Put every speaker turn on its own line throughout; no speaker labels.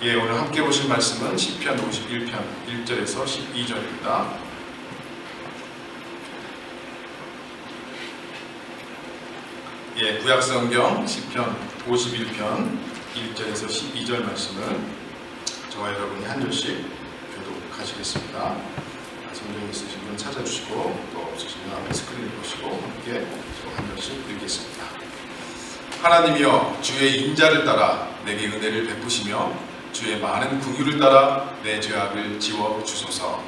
예, 오늘 함께 보실 말씀은 시편 51편 1절에서 12절입니다. 예, 구약성경 시편 51편 1절에서 12절 말씀을 저와 여러분이 한 절씩 교독하시겠습니다. 성경 있으신 분 찾아주시고 또 없으시면 앞에 스크린을 보시고 함께 한 절씩 읽겠습니다. 하나님이여, 주의 인자를 따라 내게 은혜를 베푸시며 주의 많은 긍휼을 따라 내 죄악을 지워 주소서.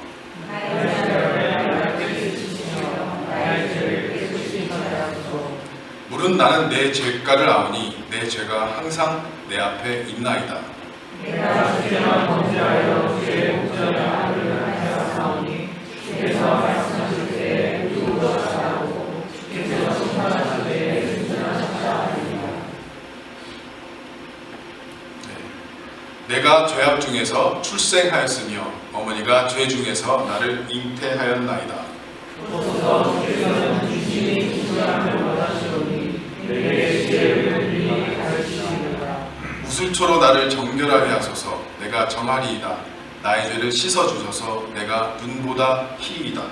물은 나는 내 죄가를 아오니 내 죄가 항상 내 앞에 있나이다.
내가 주께만 범죄하여 주의 목전에 악을 하였사오니 주께서 말씀하실 때에 우리로 찾아오고 주께서 심판하실 때에 승천하셨다 하리라.
내가 죄악 중에서 출생하였으며 어머니가 죄 중에서 나를 잉태하였나이다.
보소서 주께서는 주님이 기도함을 원하시오니 내게 지혜를 미리 가르치시리라.
무술초로 나를 정결하게 하소서. 내가 정하리이다. 나의 죄를 씻어주소서. 내가 눈보다 희이다.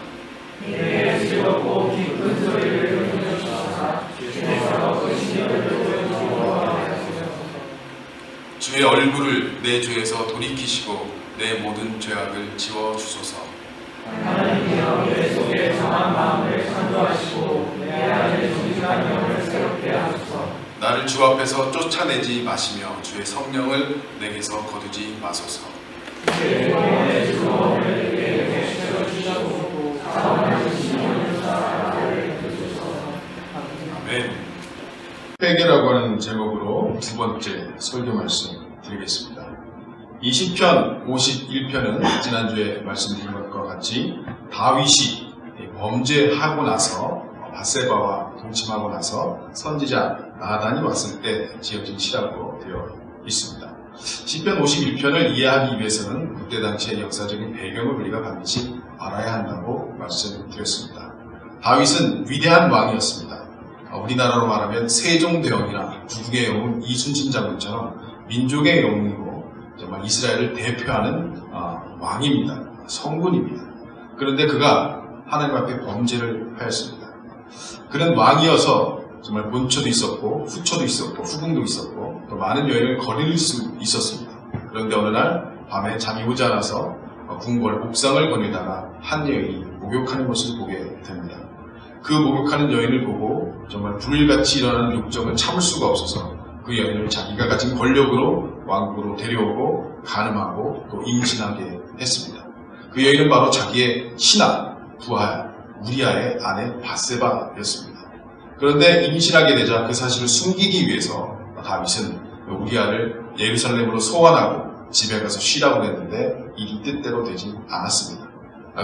내게 즐겁고 깊은 소리를 들려주소서. 주께서 그 시련을
주의 얼굴을 내 죄에서 돌이키시고 내 모든 죄악을 지워주소서.
하나님이여, 내 속에 정한 마음을 창조하시고 내 안에 정직한 영을 새롭게 하소서.
나를 주 앞에서 쫓아내지 마시며 주의 성령을 내게서 거두지 마소서.
주의 영혼의 즐거움을 내게 회복시켜 주시고 사랑하는 신령을 따라 나를 이끌소서.
아멘. 회개라고 하는 제목으로 두 번째 설교 말씀 드리겠습니다. 이 시편 51편은 지난주에 말씀드린 것과 같이 다윗이 범죄하고 나서 밧세바와 동침하고 나서 선지자 나단이 왔을 때 지어진 시라고 되어 있습니다. 시편 51편을 이해하기 위해서는 그때 당시의 역사적인 배경을 우리가 반드시 알아야 한다고 말씀드렸습니다. 다윗은 위대한 왕이었습니다. 우리나라로 말하면 세종대왕이나 구국의 영웅 이순신 장군처럼 민족의 영웅이고 정말 이스라엘을 대표하는 왕입니다. 성군입니다. 그런데 그가 하나님 앞에 범죄를 하였습니다. 그는 왕이어서 정말 본초도 있었고 후초도 있었고 후궁도 있었고 또 많은 여인을 거릴 수 있었습니다. 그런데 어느 날 밤에 잠이 오지 않아서 궁궐 옥상을 거닐다가 한 여인이 목욕하는 것을 보게 됩니다. 그 목욕하는 여인을 보고 정말 불일같이 일어나는 욕정을 참을 수가 없어서 그 여인을 자기가 가진 권력으로 왕국으로 데려오고 간음하고 또 임신하게 했습니다. 그 여인은 바로 자기의 신하 부하 우리아의 아내 밧세바였습니다. 그런데 임신하게 되자 그 사실을 숨기기 위해서 다윗은 우리아를 예루살렘으로 소환하고 집에 가서 쉬라고 했는데 일이 뜻대로 되지 않았습니다.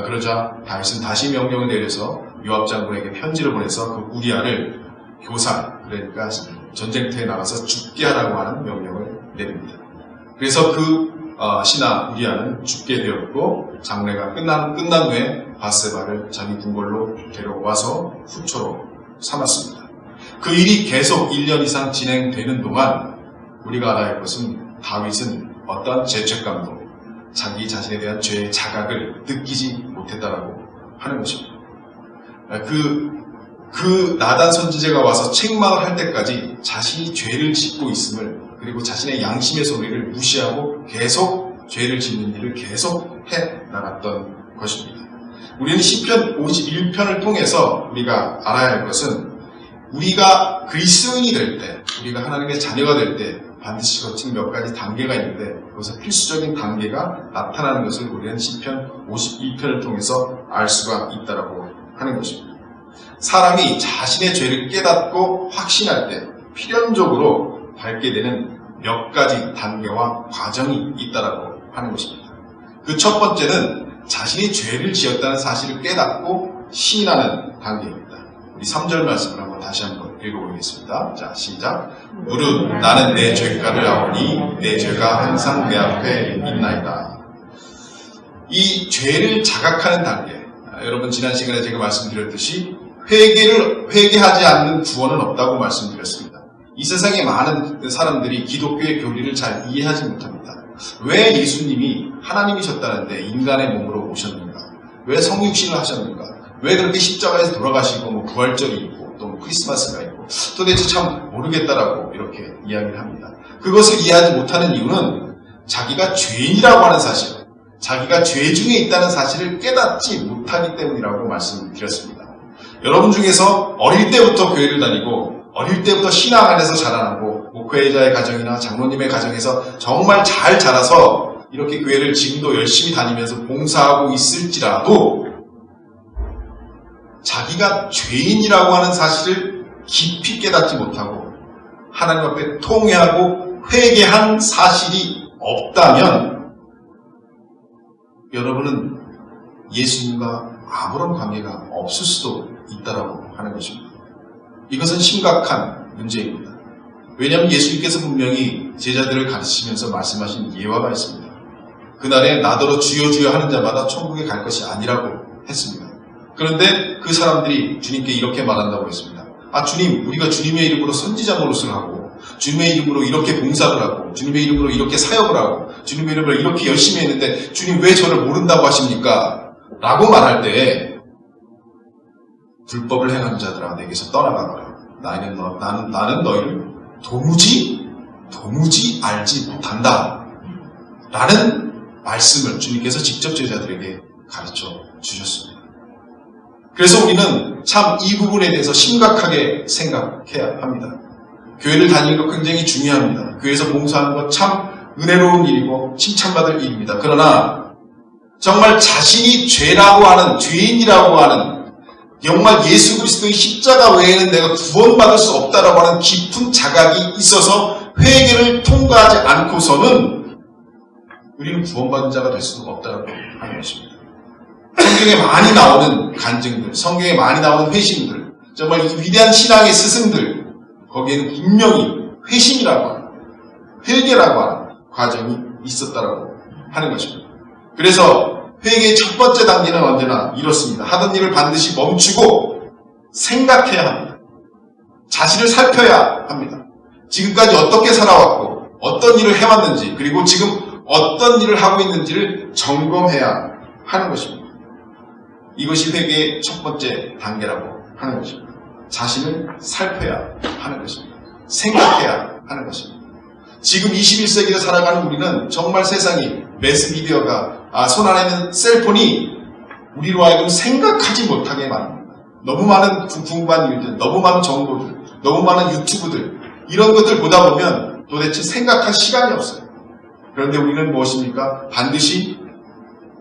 그러자 다윗은 다시 명령을 내려서 요압 장군에게 편지를 보내서 그 우리아를 교살, 그러니까 전쟁터에 나가서 죽게 하라고 하는 명령을 내립니다. 그래서 그 신하 우리아는 죽게 되었고 장례가 끝난 후에 밧세바를 자기 궁궐로 데려와서 후초로 삼았습니다. 그 일이 계속 1년 이상 진행되는 동안 우리가 알아야 할 것은 다윗은 어떠한 죄책감도 자기 자신에 대한 죄의 자각을 느끼지 못했다라고 하는 것입니다. 그 나단 선지자가 와서 책망을 할 때까지 자신이 죄를 짓고 있음을 그리고 자신의 양심의 소리를 무시하고 계속 죄를 짓는 일을 계속 해 나갔던 것입니다. 우리는 시편 51편을 통해서 우리가 알아야 할 것은 우리가 그리스도인이 될 때, 우리가 하나님의 자녀가 될 때 반드시 거친 몇 가지 단계가 있는데 그것은 필수적인 단계가 나타나는 것을 우리는 시편 51편을 통해서 알 수가 있다고 하는 것입니다. 사람이 자신의 죄를 깨닫고 확신할 때 필연적으로 밟게 되는 몇 가지 단계와 과정이 있다고 하는 것입니다. 그 첫 번째는 자신이 죄를 지었다는 사실을 깨닫고 시인하는 단계입니다. 우리 3절 말씀을 한번 다시 한번 읽어보겠습니다. 자, 시작. 무릇 나는 내 죄가를 아오니 내 죄가 항상 내 앞에 있나이다. 이 죄를 자각하는 단계, 여러분 지난 시간에 제가 말씀드렸듯이 회개하지 않는 구원은 없다고 말씀드렸습니다. 이 세상에 많은 사람들이 기독교의 교리를 잘 이해하지 못합니다. 왜 예수님이 하나님이셨다는데 인간의 몸으로 오셨는가? 왜 성육신을 하셨는가? 왜 그렇게 십자가에서 돌아가시고 뭐 부활절이 있고 또 크리스마스가 있고 도대체 참 모르겠다라고 이렇게 이야기를 합니다. 그것을 이해하지 못하는 이유는 자기가 죄인이라고 하는 사실, 자기가 죄 중에 있다는 사실을 깨닫지 못하기 때문이라고 말씀드렸습니다. 여러분 중에서 어릴 때부터 교회를 다니고 어릴 때부터 신앙 안에서 자라나고 목회자의 가정이나 장로님의 가정에서 정말 잘 자라서 이렇게 교회를 지금도 열심히 다니면서 봉사하고 있을지라도 자기가 죄인이라고 하는 사실을 깊이 깨닫지 못하고 하나님 앞에 통회하고 회개한 사실이 없다면 여러분은 예수님과 아무런 관계가 없을 수도 있다라고 하는 것입니다. 이것은 심각한 문제입니다. 왜냐하면 예수님께서 분명히 제자들을 가르치면서 말씀하신 예화가 있습니다. 그날에 나더러 주여 주여 하는 자마다 천국에 갈 것이 아니라고 했습니다. 그런데 그 사람들이 주님께 이렇게 말한다고 했습니다. 아, 주님, 우리가 주님의 이름으로 선지자 노릇을 하고 주님의 이름으로 이렇게 봉사를 하고 주님의 이름으로 이렇게 사역을 하고 주님의 이름으로 이렇게 열심히 했는데 주님 왜 저를 모른다고 하십니까? 라고 말할 때 불법을 행하는 자들아 내게서 떠나가거라. 나는 너희를 도무지 알지 못한다. 라는 말씀을 주님께서 직접 제자들에게 가르쳐 주셨습니다. 그래서 우리는 참 이 부분에 대해서 심각하게 생각해야 합니다. 교회를 다니는 것 굉장히 중요합니다. 교회에서 봉사하는 것 참 은혜로운 일이고 칭찬받을 일입니다. 그러나 정말 자신이 죄라고 하는, 죄인이라고 하는, 정말 예수 그리스도의 십자가 외에는 내가 구원받을 수 없다라고 하는 깊은 자각이 있어서 회개를 통과하지 않고서는 우리는 구원받은 자가 될 수가 없다라고 하는 것입니다. 성경에 많이 나오는 간증들, 성경에 많이 나오는 회심들, 정말 이 위대한 신앙의 스승들, 거기에는 분명히 회심이라고 하는, 회개라고 하는 과정이 있었다라고 하는 것입니다. 그래서 회개의 첫 번째 단계는 언제나 이렇습니다. 하던 일을 반드시 멈추고 생각해야 합니다. 자신을 살펴야 합니다. 지금까지 어떻게 살아왔고 어떤 일을 해왔는지 그리고 지금 어떤 일을 하고 있는지를 점검해야 하는 것입니다. 이것이 회개의 첫 번째 단계라고 하는 것입니다. 자신을 살펴야 하는 것입니다. 생각해야 하는 것입니다. 지금 21세기를 살아가는 우리는 정말 세상이 매스미디어가 손 안에 있는 셀폰이 우리로 하여금 생각하지 못하게 만듭니다. 너무 많은 궁금한 일들, 너무 많은 정보들, 너무 많은 유튜브들 이런 것들 보다 보면 도대체 생각할 시간이 없어요. 그런데 우리는 무엇입니까? 반드시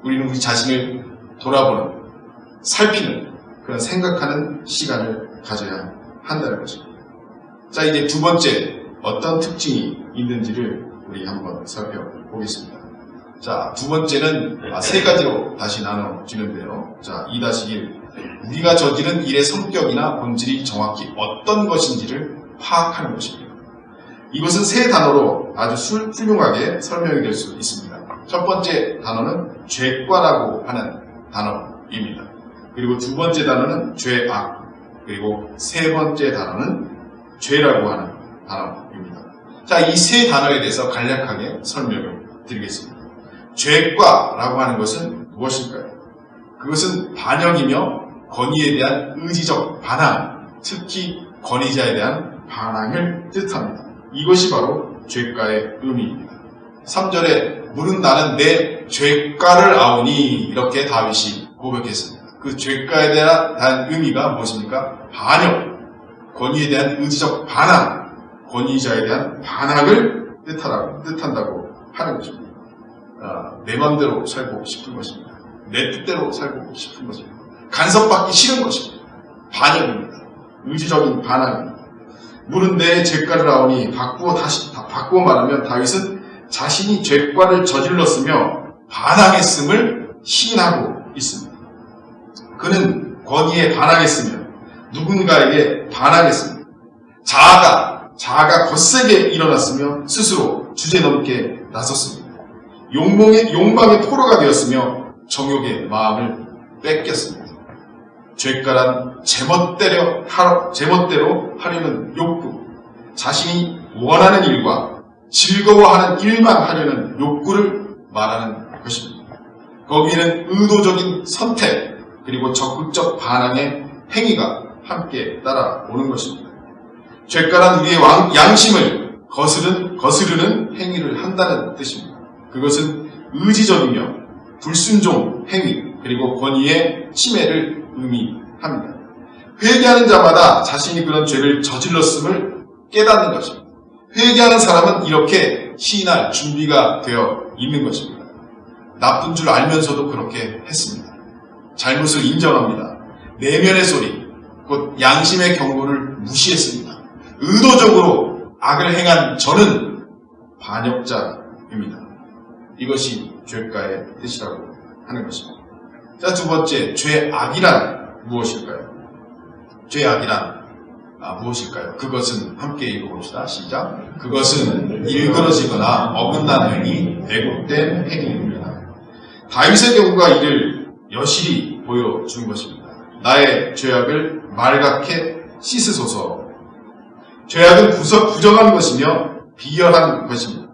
우리는 우리 자신을 돌아보는, 살피는 그런 생각하는 시간을 가져야 한다는 것입니다. 자, 이제 두 번째 어떤 특징이 있는지를 우리 한번 살펴보겠습니다. 자, 두 번째는 세 가지로 다시 나눠주는데요. 자, 2-1. 우리가 저지른 일의 성격이나 본질이 정확히 어떤 것인지를 파악하는 것입니다. 이것은 세 단어로 아주 훌륭하게 설명이 될 수 있습니다. 첫 번째 단어는 죄과라고 하는 단어입니다. 그리고 두 번째 단어는 죄악, 그리고 세 번째 단어는 죄라고 하는 단어입니다. 자, 이 세 단어에 대해서 간략하게 설명을 드리겠습니다. 죄과라고 하는 것은 무엇일까요? 그것은 반역이며 권위에 대한 의지적 반항, 특히 권위자에 대한 반항을 뜻합니다. 이것이 바로 죄과의 의미입니다. 3절에 물은 나는 내 죄과를 아오니 이렇게 다윗이 고백했습니다. 그 죄과에 대한 의미가 무엇입니까? 반역, 권위에 대한 의지적 반항, 권위자에 대한 반항을 뜻한다고 하는 것입니다. 내 맘대로 살고 싶은 것입니다. 내 뜻대로 살고 싶은 것입니다. 간섭받기 싫은 것입니다. 반역입니다. 의지적인 반항입니다. 물은 내 죄과를 아오니 바꾸어 말하면 다윗은 자신이 죄과를 저질렀으며 반항했음을 시인하고 있습니다. 그는 권위에 반항했으며 누군가에게 반항했습니다. 자아가 거세게 일어났으며 스스로 주제넘게 나섰습니다. 욕망의 포로가 되었으며 정욕의 마음을 뺏겼습니다. 죄가란 제멋대로 하려는 욕구, 자신이 원하는 일과 즐거워하는 일만 하려는 욕구를 말하는 것입니다. 거기에는 의도적인 선택 그리고 적극적 반항의 행위가 함께 따라오는 것입니다. 죄가란 우리의 양심을 거스르는 행위를 한다는 뜻입니다. 그것은 의지적이며 불순종 행위 그리고 권위의 침해를 의미합니다. 회개하는 자마다 자신이 그런 죄를 저질렀음을 깨닫는 것입니다. 회개하는 사람은 이렇게 시인할 준비가 되어 있는 것입니다. 나쁜 줄 알면서도 그렇게 했습니다. 잘못을 인정합니다. 내면의 소리, 곧 양심의 경고를 무시했습니다. 의도적으로 악을 행한 저는 반역자입니다. 이것이 죄가의 뜻이라고 하는 것입니다. 자, 두 번째, 죄악이란 무엇일까요? 죄악이란 무엇일까요? 그것은 함께 읽어봅시다. 시작. 그것은 일그러지거나 어긋난 행위, 왜곡된 행위입니다. 다윗의 경우가 이를 여실히 보여준 것입니다. 나의 죄악을 말갛게 씻으소서. 죄악은 부정한 것이며 비열한 것입니다.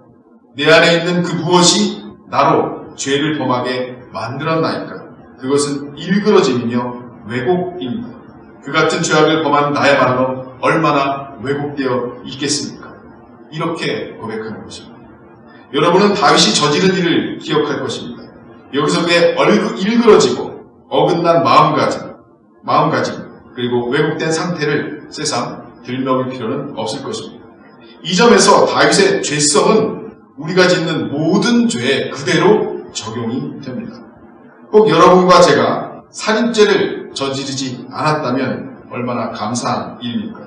내 안에 있는 그 무엇이 나로 죄를 범하게 만들었나이까? 그것은 일그러짐이며 왜곡입니다. 그 같은 죄악을 범한 나야말로 얼마나 왜곡되어 있겠습니까? 이렇게 고백하는 것입니다. 여러분은 다윗이 저지른 일을 기억할 것입니다. 여기서 그의 일그러지고 어긋난 마음가짐 그리고 왜곡된 상태를 세상 들먹일 필요는 없을 것입니다. 이 점에서 다윗의 죄성은 우리가 짓는 모든 죄에 그대로 적용이 됩니다. 꼭 여러분과 제가 살인죄를 저지르지 않았다면 얼마나 감사한 일입니까?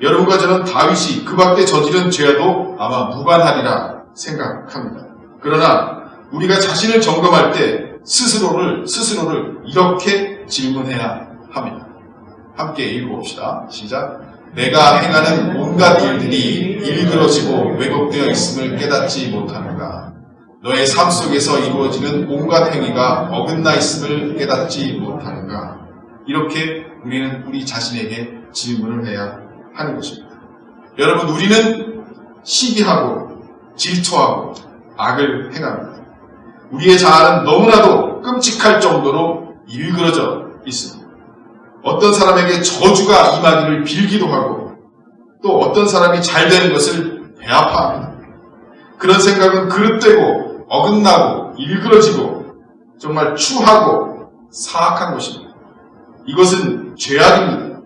여러분과 저는 다윗이 그 밖에 저지른 죄와도 아마 무관하리라 생각합니다. 그러나 우리가 자신을 점검할 때 스스로를 이렇게 질문해야 합니다. 함께 읽어봅시다. 시작. 내가 행하는 온갖 일들이 일그러지고 왜곡되어 있음을 깨닫지 못하는가? 너의 삶 속에서 이루어지는 온갖 행위가 어긋나 있음을 깨닫지 못하는가? 이렇게 우리는 우리 자신에게 질문을 해야 하는 것입니다. 여러분, 우리는 시기하고 질투하고 악을 행합니다. 우리의 자아는 너무나도 끔찍할 정도로 일그러져 있습니다. 어떤 사람에게 저주가 임하기를 빌기도 하고 또 어떤 사람이 잘 되는 것을 배아파합니다. 그런 생각은 그릇되고 어긋나고 일그러지고 정말 추하고 사악한 것입니다. 이것은 죄악입니다.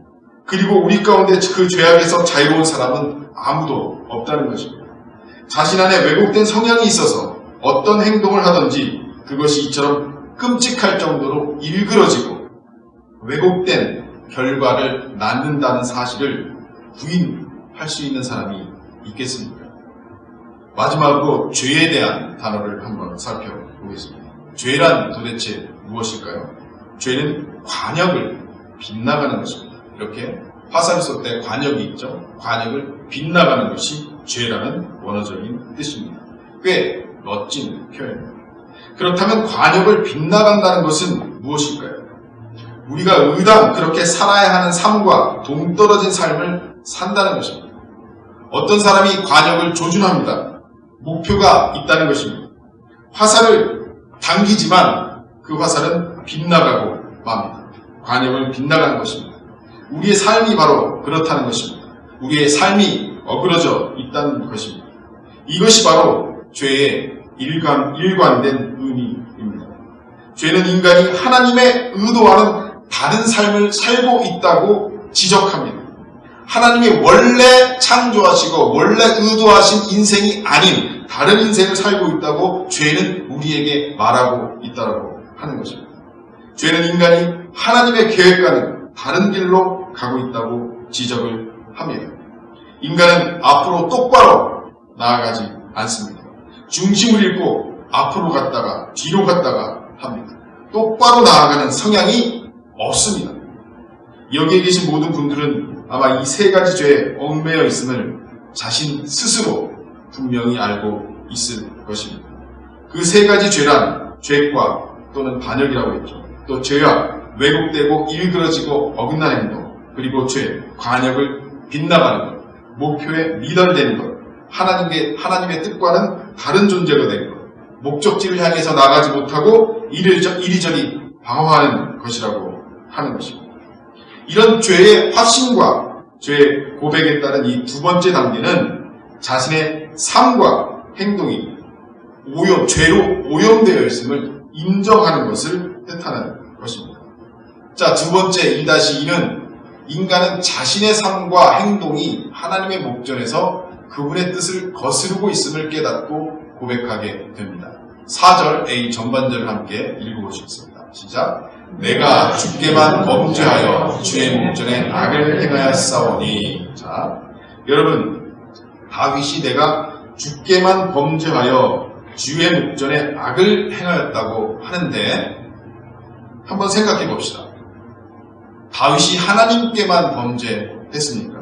그리고 우리 가운데 그 죄악에서 자유로운 사람은 아무도 없다는 것입니다. 자신 안에 왜곡된 성향이 있어서 어떤 행동을 하든지 그것이 이처럼 끔찍할 정도로 일그러지고 왜곡된 결과를 낳는다는 사실을 부인할 수 있는 사람이 있겠습니까? 마지막으로 죄에 대한 단어를 한번 살펴보겠습니다. 죄란 도대체 무엇일까요? 죄는 관역을 빗나가는 것입니다. 이렇게 화살 쏠 때 관역이 있죠. 관역을 빗나가는 것이 죄라는 원어적인 뜻입니다. 꽤 멋진 표현입니다. 그렇다면 관역을 빗나간다는 것은 무엇일까요? 우리가 의당 그렇게 살아야 하는 삶과 동떨어진 삶을 산다는 것입니다. 어떤 사람이 관역을 조준합니다. 목표가 있다는 것입니다. 화살을 당기지만 그 화살은 빗나가고 맙니다. 관역을 빗나가는 것입니다. 우리의 삶이 바로 그렇다는 것입니다. 우리의 삶이 어그러져 있다는 것입니다. 이것이 바로 죄의 일관된 의미입니다. 죄는 인간이 하나님의 의도와는 다른 삶을 살고 있다고 지적합니다. 하나님이 원래 창조하시고 원래 의도하신 인생이 아닌 다른 인생을 살고 있다고 죄는 우리에게 말하고 있다고 하는 것입니다. 죄는 인간이 하나님의 계획과는 다른 길로 가고 있다고 지적을 합니다. 인간은 앞으로 똑바로 나아가지 않습니다. 중심을 잃고 앞으로 갔다가 뒤로 갔다가 합니다. 똑바로 나아가는 성향이 없습니다. 여기에 계신 모든 분들은 아마 이 세 가지 죄에 얽매여 있음을 자신 스스로 분명히 알고 있을 것입니다. 그 세 가지 죄란 죄과 또는 반역이라고 했죠. 또 죄악, 왜곡되고 일그러지고 어긋난 행동, 그리고 죄, 관역을 빗나가는 것, 목표에 미달되는 것, 하나님의 뜻과는 다른 존재가 되고 목적지를 향해서 나가지 못하고 이리저리 방황하는 것이라고 하는 것입니다. 이런 죄의 확신과 죄의 고백에 따른 이 두 번째 단계는 자신의 삶과 행동이 죄로 오염되어 있음을 인정하는 것을 뜻하는 것입니다. 자, 두 번째 2-2는 인간은 자신의 삶과 행동이 하나님의 목전에서 그분의 뜻을 거스르고 있음을 깨닫고 고백하게 됩니다. 4절 A 전반절을 함께 읽어보시겠습니다. 시작. 내가 주께만 범죄하여 주의 목전에 악을 행하였사오니. 자, 여러분, 다윗이 내가 주께만 범죄하여 주의 목전에 악을 행하였다고 하는데 한번 생각해 봅시다. 다윗이 하나님께만 범죄했습니까?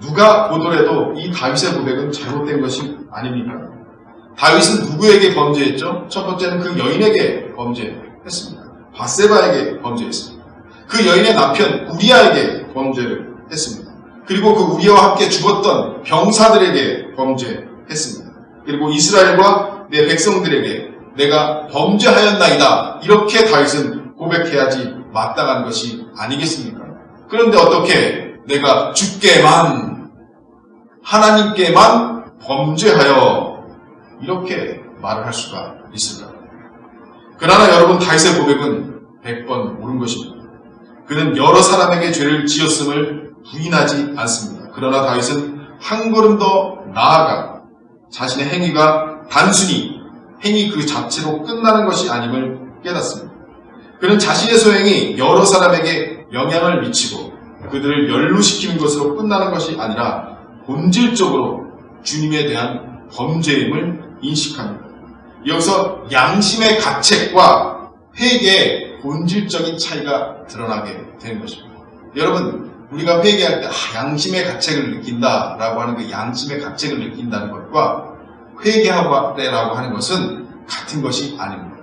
누가 보더라도 이 다윗의 고백은 잘못된 것이 아닙니까? 다윗은 누구에게 범죄했죠? 첫 번째는 그 여인에게 범죄했습니다. 바세바에게 범죄했습니다. 그 여인의 남편 우리아에게 범죄를 했습니다. 그리고 그 우리아와 함께 죽었던 병사들에게 범죄했습니다. 그리고 이스라엘과 내 백성들에게 내가 범죄하였나이다. 이렇게 다윗은 고백해야지 마땅한 것이 아니겠습니까? 그런데 어떻게 내가 주께만, 하나님께만 범죄하여 이렇게 말을 할 수가 있을까? 그러나 여러분, 다윗의 고백은 100번 옳은 것입니다. 그는 여러 사람에게 죄를 지었음을 부인하지 않습니다. 그러나 다윗은 한 걸음 더 나아가 자신의 행위가 단순히 행위 그 자체로 끝나는 것이 아님을 깨닫습니다. 그는 자신의 소행이 여러 사람에게 영향을 미치고 그들을 연루시키는 것으로 끝나는 것이 아니라 본질적으로 주님에 대한 범죄임을 인식합니다. 여기서 양심의 가책과 회개의 본질적인 차이가 드러나게 되는 것입니다. 여러분, 우리가 회개할 때 양심의 가책을 느낀다라고 하는 그 양심의 가책을 느낀다는 것과 회개하라고 하는 것은 같은 것이 아닙니다.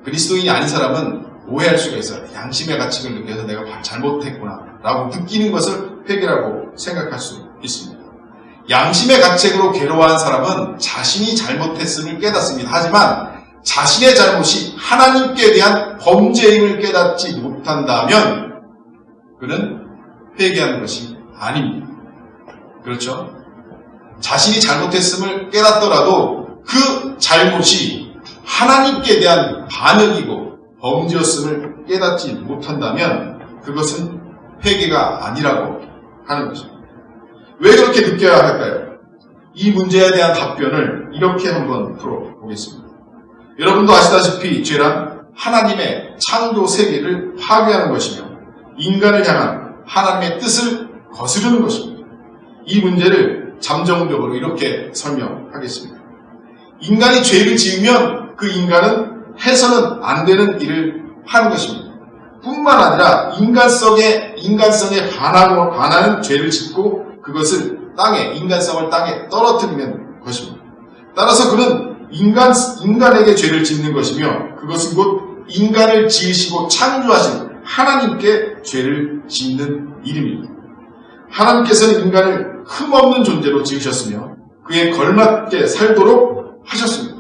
그리스도인이 아닌 사람은 오해할 수가 있어요. 양심의 가책을 느껴서 내가 잘못했구나 라고 느끼는 것을 회개라고 생각할 수 있습니다. 양심의 가책으로 괴로워하는 사람은 자신이 잘못했음을 깨닫습니다. 하지만 자신의 잘못이 하나님께 대한 범죄임을 깨닫지 못한다면 그는 회개하는 것이 아닙니다. 그렇죠? 자신이 잘못했음을 깨닫더라도 그 잘못이 하나님께 대한 반역이고 범죄였음을 깨닫지 못한다면 그것은 회개가 아니라고 하는 것입니다. 왜 그렇게 느껴야 할까요? 이 문제에 대한 답변을 이렇게 한번 풀어보겠습니다. 여러분도 아시다시피 죄란 하나님의 창조 세계를 파괴하는 것이며 인간을 향한 하나님의 뜻을 거스르는 것입니다. 이 문제를 잠정적으로 이렇게 설명하겠습니다. 인간이 죄를 지으면 그 인간은 해서는 안 되는 일을 하는 것입니다. 뿐만 아니라 인간성에 반하는 죄를 짓고 그것을 인간성을 땅에 떨어뜨리는 것입니다. 따라서 그는 인간에게 죄를 짓는 것이며 그것은 곧 인간을 지으시고 창조하신 하나님께 죄를 짓는 일입니다. 하나님께서는 인간을 흠없는 존재로 지으셨으며 그에 걸맞게 살도록 하셨습니다.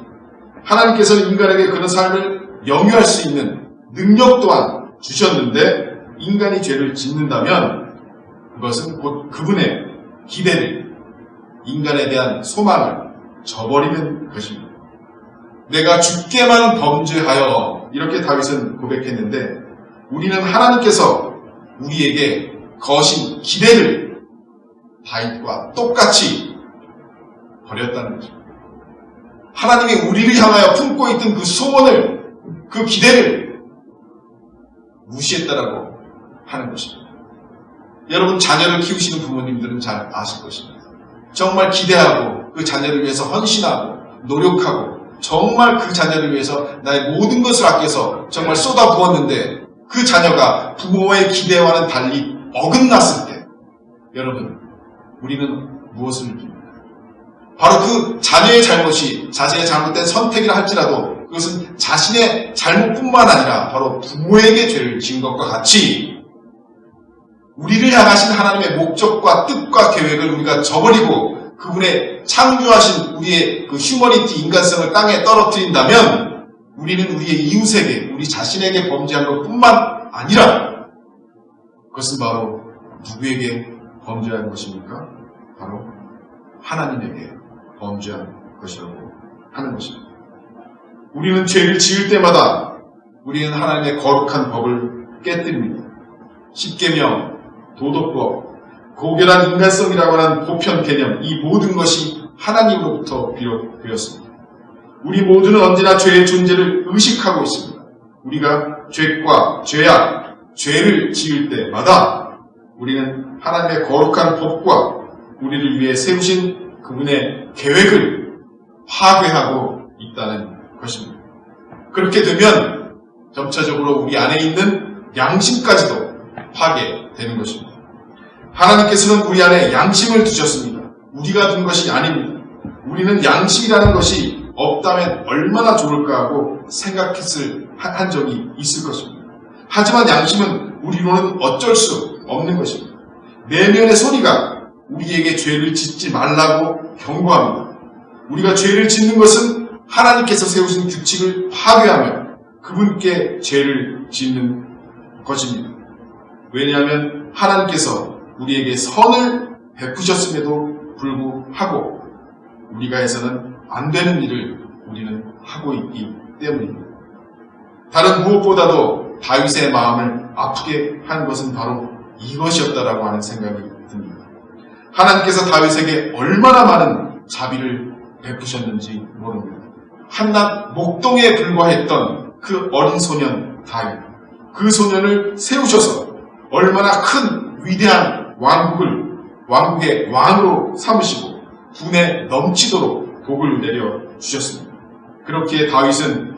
하나님께서는 인간에게 그런 삶을 영위할 수 있는 능력 또한 주셨는데 인간이 죄를 짓는다면 그것은 곧 그분의 기대를, 인간에 대한 소망을 저버리는 것입니다. 내가 주께만 범죄하여 이렇게 다윗은 고백했는데 우리는 하나님께서 우리에게 거신 기대를 다윗과 똑같이 버렸다는 거죠. 하나님이 우리를 향하여 품고 있던 그 소원을, 그 기대를 무시했다라고 하는 것입니다. 여러분, 자녀를 키우시는 부모님들은 잘 아실 것입니다. 정말 기대하고 그 자녀를 위해서 헌신하고 노력하고 정말 그 자녀를 위해서 나의 모든 것을 아껴서 정말 쏟아부었는데 그 자녀가 부모의 기대와는 달리 어긋났을 때 여러분, 우리는 무엇을 느낍니까? 바로 그 자녀의 잘못이 자신의 잘못된 선택이라 할지라도 그것은 자신의 잘못뿐만 아니라 바로 부모에게 죄를 지은 것과 같이 우리를 향하신 하나님의 목적과 뜻과 계획을 우리가 저버리고 그분의 창조하신 우리의 그 휴머니티, 인간성을 땅에 떨어뜨린다면 우리는 우리의 이웃에게, 우리 자신에게 범죄한 것뿐만 아니라 그것은 바로 누구에게 범죄한 것입니까? 바로 하나님에게 범죄한 것이라고 하는 것입니다. 우리는 죄를 지을 때마다 우리는 하나님의 거룩한 법을 깨뜨립니다. 십계명, 도덕법, 고결한 인간성이라고 하는 보편 개념, 이 모든 것이 하나님으로부터 비롯되었습니다. 우리 모두는 언제나 죄의 존재를 의식하고 있습니다. 우리가 죄과 죄악, 죄를 지을 때마다 우리는 하나님의 거룩한 법과 우리를 위해 세우신 그분의 계획을 파괴하고 있다는 것입니다. 그렇게 되면 점차적으로 우리 안에 있는 양심까지도 파괴되는 것입니다. 하나님께서는 우리 안에 양심을 두셨습니다. 우리가 둔 것이 아닙니다. 우리는 양심이라는 것이 없다면 얼마나 좋을까 하고 생각했을 한 적이 있을 것입니다. 하지만 양심은 우리로는 어쩔 수 없는 것입니다. 내면의 소리가 우리에게 죄를 짓지 말라고 경고합니다. 우리가 죄를 짓는 것은 하나님께서 세우신 규칙을 파괴하며 그분께 죄를 짓는 것입니다. 왜냐하면 하나님께서 우리에게 선을 베푸셨음에도 불구하고 우리가 해서는 안 되는 일을 우리는 하고 있기 때문입니다. 다른 무엇보다도 다윗의 마음을 아프게 한 것은 바로 이것이었다라고 하는 생각이 듭니다. 하나님께서 다윗에게 얼마나 많은 자비를 베푸셨는지 모릅니다. 한낱 목동에 불과했던 그 어린 소년 다윗, 그 소년을 세우셔서 얼마나 큰 위대한 왕국의 왕으로 삼으시고 분에 넘치도록 복을 내려주셨습니다. 그렇기에 다윗은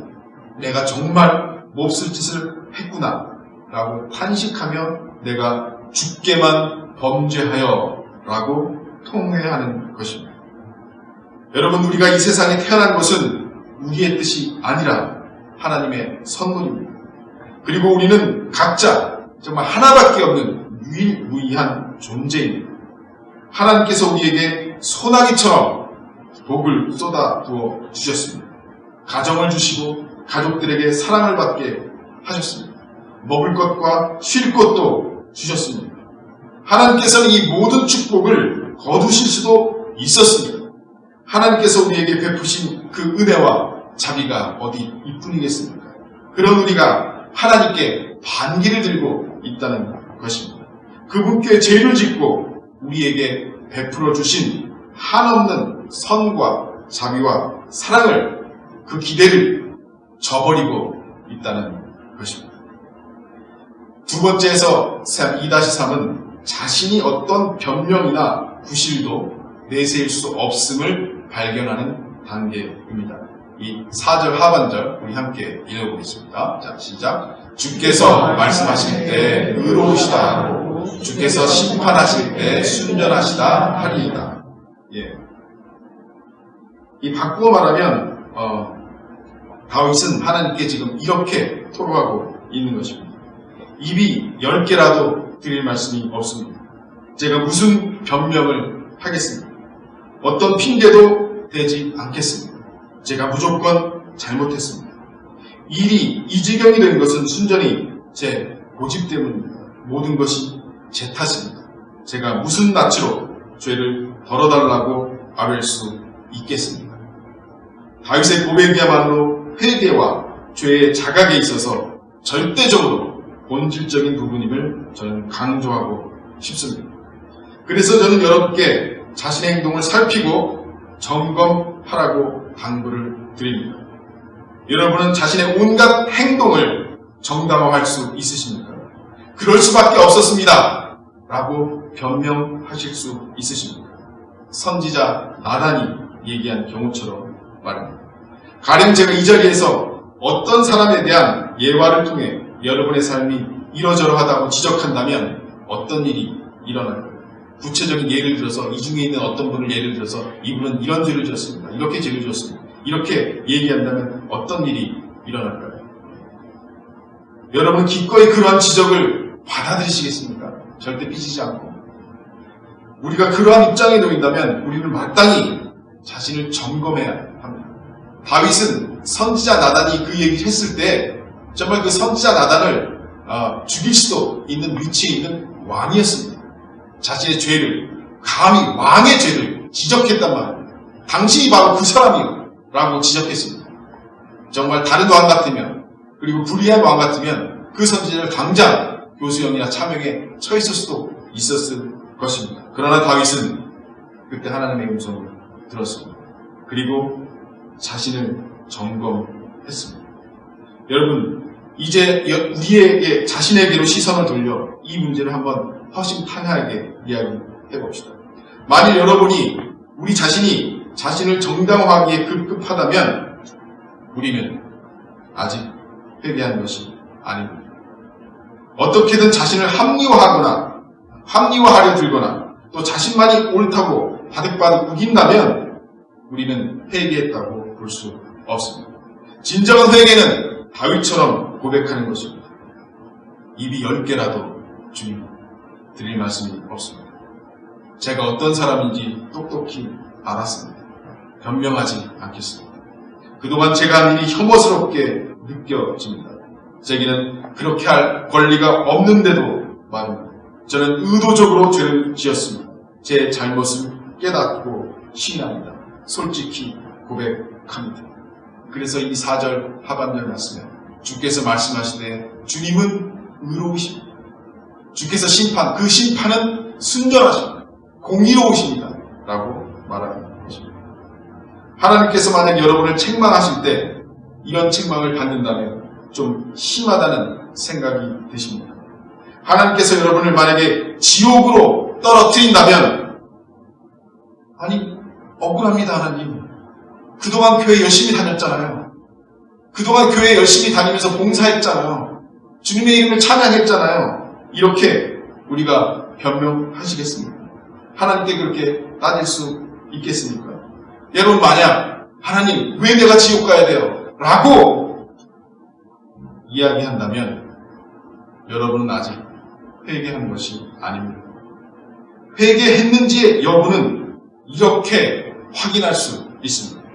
내가 정말 몹쓸 짓을 했구나 라고 탄식하며 내가 주께만 범죄하여 라고 통회하는 것입니다. 여러분, 우리가 이 세상에 태어난 것은 우리의 뜻이 아니라 하나님의 선물입니다. 그리고 우리는 각자 정말 하나밖에 없는 유일무이한 존재입니다. 하나님께서 우리에게 소나기처럼 복을 쏟아 부어 주셨습니다. 가정을 주시고 가족들에게 사랑을 받게 하셨습니다. 먹을 것과 쉴 것도 주셨습니다. 하나님께서는 이 모든 축복을 거두실 수도 있었습니다. 하나님께서 우리에게 베푸신 그 은혜와 자비가 어디 이뿐이겠습니까? 그런 우리가 하나님께 반기를 들고 있다는 것입니다. 그분께 죄를 짓고 우리에게 베풀어 주신 한없는 선과 자비와 사랑을, 그 기대를 저버리고 있다는 것입니다. 두 번째에서 2-3은 자신이 어떤 변명이나 구실도 내세울 수 없음을 발견하는 단계입니다. 이 4절 하반절 우리 함께 읽어보겠습니다. 자, 시작. 주께서 말씀하실 때 의로우시다 하고 주께서 심판하실 때 순전하시다 하리이다. 예. 이 바꾸어 말하면 다윗은 하나님께 지금 이렇게 토로하고 있는 것입니다. 입이 10개라도 드릴 말씀이 없습니다. 제가 무슨 변명을 하겠습니까? 어떤 핑계도 대지 않겠습니다. 제가 무조건 잘못했습니다. 일이 이 지경이 된 것은 순전히 제 고집 때문입니다. 모든 것이 제 탓입니다. 제가 무슨 낯으로 죄를 덜어달라고 아뢰 수 있겠습니까? 다윗의 고백이야말로 회개와 죄의 자각에 있어서 절대적으로 본질적인 부분임을 저는 강조하고 싶습니다. 그래서 저는 여러분께 자신의 행동을 살피고 점검하라고 당부를 드립니다. 여러분은 자신의 온갖 행동을 정당화할 수 있으십니까? 그럴 수밖에 없었습니다 라고 변명하실 수 있으십니까? 선지자 나단이 얘기한 경우처럼 말입니다. 가령 제가 이 자리에서 어떤 사람에 대한 예화를 통해 여러분의 삶이 이러저러하다고 지적한다면 어떤 일이 일어날까요? 구체적인 예를 들어서 이 중에 있는 어떤 분을 예를 들어서 이분은 이런 죄를 지었습니다. 이렇게 죄를 지었습니다. 이렇게 얘기한다면 어떤 일이 일어날까요? 여러분 기꺼이 그러한 지적을 받아들이시겠습니까? 절대 삐지지 않고. 우리가 그러한 입장에 놓인다면 우리는 마땅히 자신을 점검해야 합니다. 다윗은 선지자 나단이 그 얘기를 했을 때 정말 그 선지자 나단을 죽일 수도 있는 위치에 있는 왕이었습니다. 자신의 죄를, 감히 왕의 죄를 지적했단 말입니다. 당신이 바로 그 사람이요 라고 지적했습니다. 정말 다른 왕 같으면, 그리고 불의한 왕 같으면 그 선지자를 당장 교수형이나 차명에 처했을 수도 있었을 것입니다. 그러나 다윗은 그때 하나님의 음성을 들었습니다. 그리고 자신을 점검했습니다. 여러분, 이제 우리에게 자신에게로 시선을 돌려 이 문제를 한번 허심탄회하게 이야기해 봅시다. 만일 여러분이 우리 자신이 자신을 정당화하기에 급급하다면 우리는 아직 회개한 것이 아닙니다. 어떻게든 자신을 합리화하려 들거나 또 자신만이 옳다고 바득바득 우긴다면 우리는 회개했다고 볼 수 없습니다. 진정한 회개는 다윗처럼 고백하는 것입니다. 입이 10개라도 주님 드릴 말씀이 없습니다. 제가 어떤 사람인지 똑똑히 알았습니다. 변명하지 않겠습니다. 그동안 제가 한 일이 혐오스럽게 느껴집니다. 제게는 그렇게 할 권리가 없는데도 말입니다. 저는 의도적으로 죄를 지었습니다. 제 잘못을 깨닫고 시인합니다. 솔직히 고백합니다. 그래서 이 4절 하반절 말씀에 주께서 말씀하시되 주님은 의로우십니다. 주께서 그 심판은 순전하십니다. 공의로우십니다. 라고 말하는 것입니다. 하나님께서 만약 여러분을 책망하실 때 이런 책망을 받는다면 좀 심하다는 생각이 드십니다. 하나님께서 여러분을 만약에 지옥으로 떨어뜨린다면 아니 억울합니다. 하나님. 그동안 교회 열심히 다녔잖아요. 그동안 교회 열심히 다니면서 봉사했잖아요. 주님의 이름을 찬양했잖아요. 이렇게 우리가 변명하시겠습니까? 하나님께 그렇게 따질 수 있겠습니까? 여러분 만약 하나님 왜 내가 지옥 가야 돼요? 라고 이야기한다면 여러분은 아직 회개한 것이 아닙니다. 회개했는지의 여부는 이렇게 확인할 수 있습니다.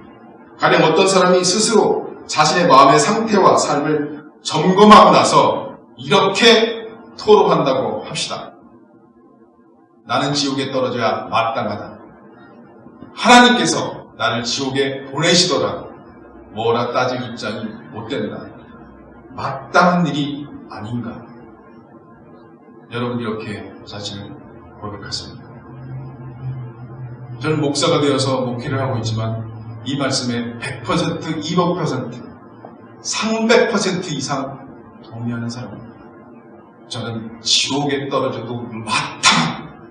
가령 어떤 사람이 스스로 자신의 마음의 상태와 삶을 점검하고 나서 이렇게 토로한다고 합시다. 나는 지옥에 떨어져야 마땅하다. 하나님께서 나를 지옥에 보내시더라도 뭐라 따질 입장이 못 된다. 마땅한 일이 아닌가. 여러분 이렇게 자신을 고백하십니다. 저는 목사가 되어서 목회를 하고 있지만 이 말씀에 100%, 200%, 300% 이상 동의하는 사람입니다. 저는 지옥에 떨어져도 마땅한,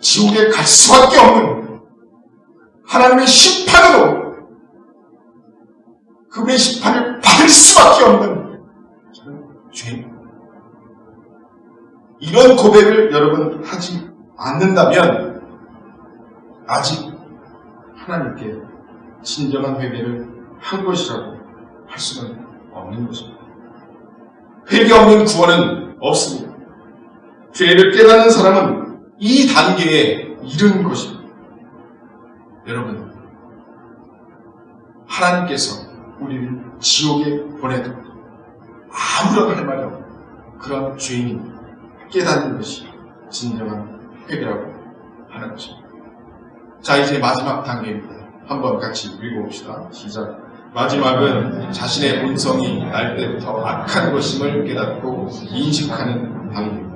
지옥에 갈 수밖에 없는 하나님의 심판으로 그분의 심판을 받을 수밖에 없는 저는 죄입니다. 이런 고백을 여러분 하지 않는다면 아직 하나님께 진정한 회개를 한 것이라고 할 수는 없는 것입니다. 회개 없는 구원은 없습니다. 죄를 깨닫는 사람은 이 단계에 이른 것입니다. 여러분, 하나님께서 우리를 지옥에 보내도 아무런 할 말이 없는 그런 죄인이 깨닫는 것이 진정한 회개라고 하는 것입니다. 자, 이제 마지막 단계입니다. 한번 같이 읽어봅시다. 시작. 마지막은 자신의 본성이 날 때부터 악한 것임을 깨닫고 인식하는 단계입니다.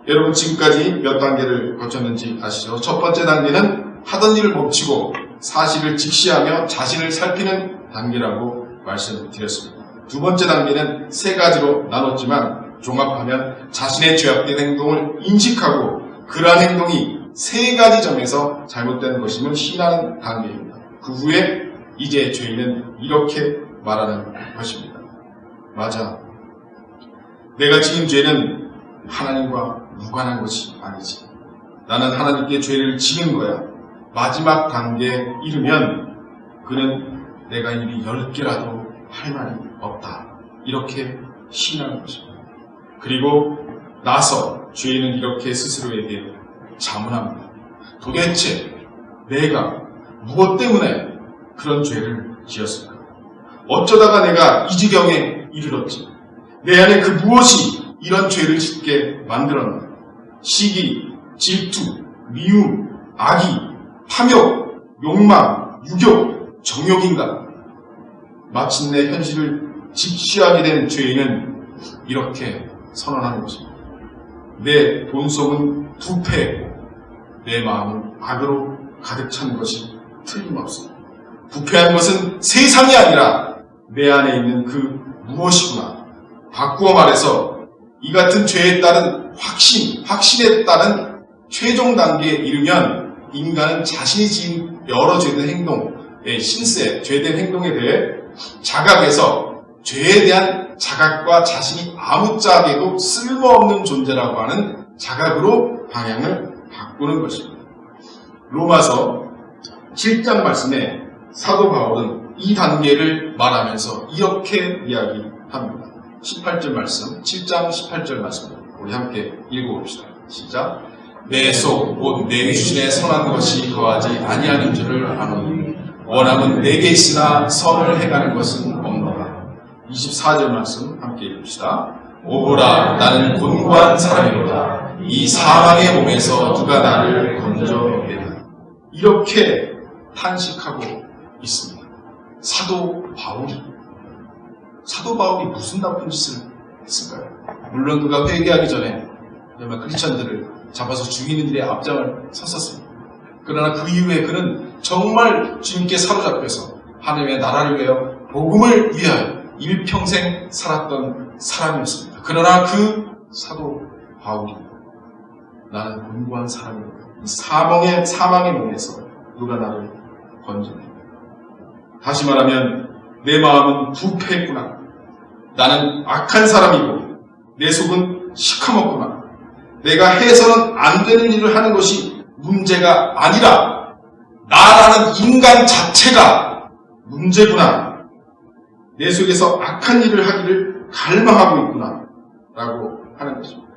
여러분 지금까지 몇 단계를 거쳤는지 아시죠? 첫 번째 단계는 하던 일을 멈추고 사실을 직시하며 자신을 살피는 단계라고 말씀드렸습니다. 두 번째 단계는 세 가지로 나눴지만 종합하면 자신의 죄악된 행동을 인식하고 그러한 행동이 세 가지 점에서 잘못된 것임을 시인하는 단계입니다. 그 후에 이제 죄인은 이렇게 말하는 것입니다. 맞아. 내가 지은 죄는 하나님과 무관한 것이 아니지. 나는 하나님께 죄를 지은 거야. 마지막 단계에 이르면 그는 내가 입이 10개라도 할 말이 없다. 이렇게 시인하는 것입니다. 그리고 나서 죄인은 이렇게 스스로에게 자문합니다. 도대체 내가 무엇 때문에 그런 죄를 지었을까? 어쩌다가 내가 이 지경에 이르렀지? 내 안에 그 무엇이 이런 죄를 짓게 만들었나? 시기, 질투, 미움, 악의, 탐욕, 욕망, 유욕, 정욕인가? 마침내 현실을 직시하게 된 죄인은 이렇게 선언하는 것입니다. 내 본성은 부패했고 내 마음은 악으로 가득 찬 것이 틀림없습니다. 부패한 것은 세상이 아니라 내 안에 있는 그 무엇이구나. 바꾸어 말해서 이 같은 죄에 따른 확신에 따른 최종 단계에 이르면 인간은 자신이 지은 여러 죄된 행동의 신세, 죄된 행동에 대해 자각해서 죄에 대한 자각과 자신이 아무짝에도 쓸모없는 존재라고 하는 자각으로 방향을 바꾸는 것입니다. 로마서 7장 말씀에 사도 바울은 이 단계를 말하면서 이렇게 이야기합니다. 18절 말씀, 7장 18절 말씀 우리 함께 읽어봅시다. 시작. 내 속 곧 내 위신에 선한 것이 거하지 아니하는 줄을 아노니 원함은 내게 있으나 선을 행하는 것은 없노라. 24절 말씀 함께 읽읍시다. 오보라 나는 곤고한 사람이로다. 이 사망의 몸에서 누가 나를 건져내리라. 이렇게 탄식하고 있습니다. 사도 바울이 무슨 나쁜 짓을 했을까요? 물론 그가 회개하기 전에 정말 크리스천들을 잡아서 죽이는 일에 앞장을 섰었습니다. 그러나 그 이후에 그는 정말 주님께 사로잡혀서 하나님의 나라를 위하여 복음을 위하여 일평생 살았던 사람이었습니다. 그러나 그 사도 바울이 나는 곤고한 사람이다. 사망의 몸에서 누가 나를 건져내. 다시 말하면 내 마음은 부패했구나. 나는 악한 사람이고 내 속은 시커멓구나. 내가 해서는 안 되는 일을 하는 것이 문제가 아니라 나라는 인간 자체가 문제구나. 내 속에서 악한 일을 하기를 갈망하고 있구나 라고 하는 것입니다.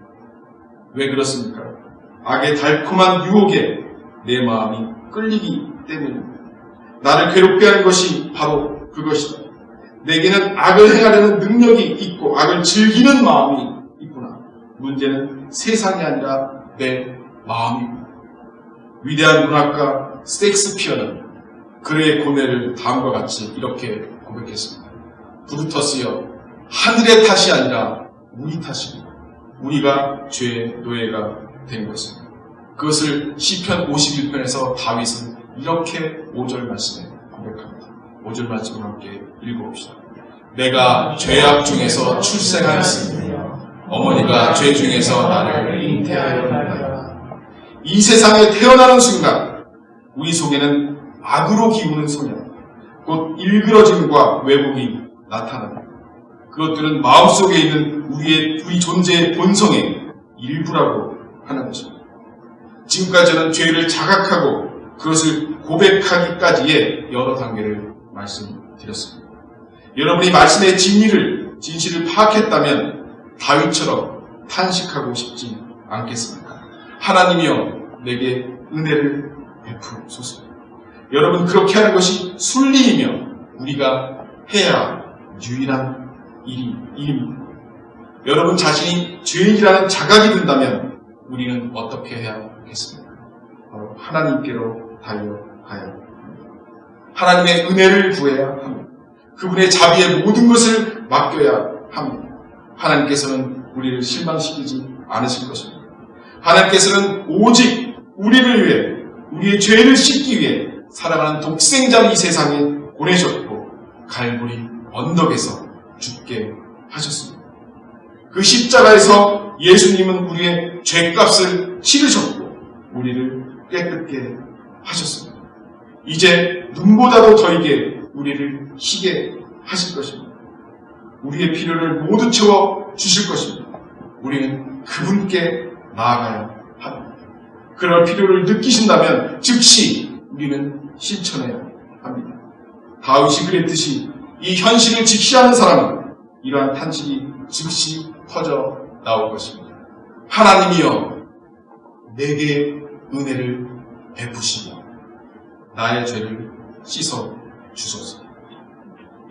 왜 그렇습니까? 악의 달콤한 유혹에 내 마음이 끌리기 때문입니다. 나를 괴롭게 하는 것이 바로 그것이다. 내게는 악을 행하려는 능력이 있고 악을 즐기는 마음이 있구나. 문제는 세상이 아니라 내 마음입니다. 위대한 문학가 셰익스피어는 그의 고뇌를 다음과 같이 이렇게 고백했습니다. 브루터스여, 하늘의 탓이 아니라 우리 탓입니다. 우리가 죄의 노예가 된 것입니다. 그것을 시편 51편에서 다윗은 이렇게 5절 말씀에 고백합니다. 5절 말씀을 함께 읽어봅시다. 내가 죄악 중에서 출생하였으니 어머니가 죄 중에서 나를 잉태하였나이다. 이 세상에 태어나는 순간 우리 속에는 악으로 기우는 소년, 곧 일그러짐과 왜곡이 나타납니다. 그것들은 마음속에 있는 우리 존재의 본성의 일부라고 하는 것입니다. 지금까지 저는 죄를 자각하고 그것을 고백하기까지의 여러 단계를 말씀드렸습니다. 여러분이 말씀의 진실을 파악했다면 다윗처럼 탄식하고 싶지 않겠습니까? 하나님이여 내게 은혜를 베푸소서. 여러분 그렇게 하는 것이 순리이며 우리가 해야 유일한 일입니다. 여러분 자신이 죄인이라는 자각이 든다면 우리는 어떻게 해야 하겠습니까? 바로 하나님께로 달려가야 합니다. 하나님의 은혜를 구해야 합니다. 그분의 자비에 모든 것을 맡겨야 합니다. 하나님께서는 우리를 실망시키지 않으실 것입니다. 하나님께서는 오직 우리를 위해 우리의 죄를 씻기 위해 살아가는 독생자를 이 세상에 보내셨고 갈보리 언덕에서 죽게 하셨습니다. 그 십자가에서 예수님은 우리의 죄값을 치르셨고 우리를 깨끗게 하셨습니다. 이제 눈보다도 더이게 우리를 희게 하실 것입니다. 우리의 필요를 모두 채워 주실 것입니다. 우리는 그분께 나아가야 합니다. 그럴 필요를 느끼신다면 즉시 우리는 실천해야 합니다. 다윗이 그랬듯이 이 현실을 직시하는 사람은 이러한 탄식이 즉시 터져 나올 것입니다. 하나님이여 내게 은혜를 베푸시며 나의 죄를 씻어 주소서.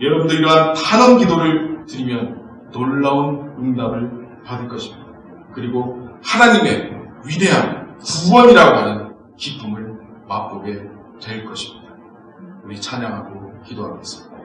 여러분들 이러한 탄원 기도를 드리면 놀라운 응답을 받을 것입니다. 그리고 하나님의 위대한 구원이라고 하는 기쁨을 맛보게 될 것입니다. 우리 찬양하고 기도하겠습니다.